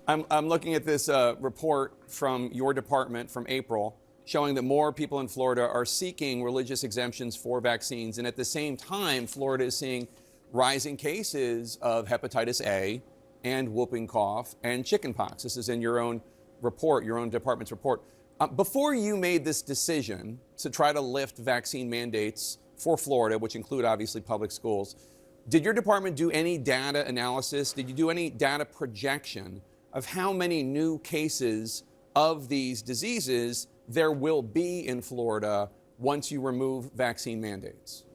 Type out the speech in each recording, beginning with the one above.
I'm looking at this report from your department from April showing that more people in Florida are seeking religious exemptions for vaccines. And at the same time, Florida is seeing rising cases of hepatitis A and whooping cough and chickenpox. This is in your own report, your own department's report. Before you made this decision to try to lift vaccine mandates for Florida, which include obviously public schools, did your department do any data analysis? Did you do any data projection of how many new cases of these diseases there will be in Florida once you remove vaccine mandates?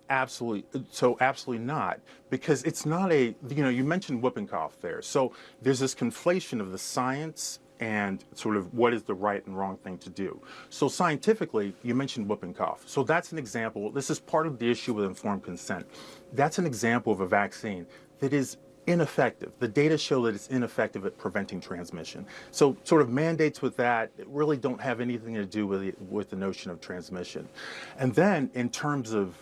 Absolutely. So absolutely not, because it's not a, you mentioned whooping cough there. So there's this conflation of the science and sort of what is the right and wrong thing to do. So scientifically, you mentioned whooping cough. So that's an example. This is part of the issue with informed consent. That's an example of a vaccine that is ineffective. The data show that it's ineffective at preventing transmission. So sort of mandates with that really don't have anything to do with the notion of transmission. And then in terms of,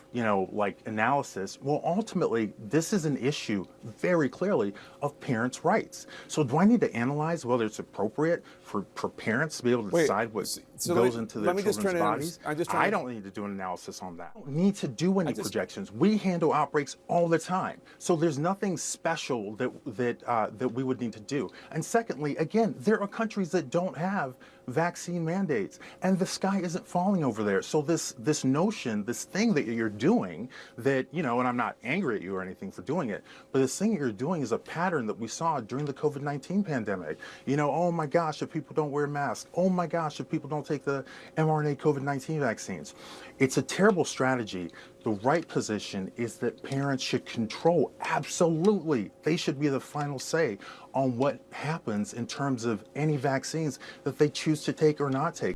like analysis, well, ultimately, this is an issue very clearly of parents' rights. So do I need to analyze whether it's appropriate for parents to be able to decide what goes into their children's bodies? I don't need to do an analysis on that. I don't need to do any projections. We handle outbreaks all the time. So there's nothing special that we would need to do. And secondly, again, there are countries that don't have vaccine mandates, and the sky isn't falling over there. So this notion, this thing that you're doing, that and I'm not angry at you or anything for doing it, but this thing that you're doing is a pattern that we saw during the COVID-19 pandemic. Oh my gosh, if people don't wear masks. Oh my gosh, if people don't take the mRNA COVID-19 vaccines. It's a terrible strategy. The right position is that parents should control, absolutely. They should be the final say on what happens in terms of any vaccines that they choose to take or not take.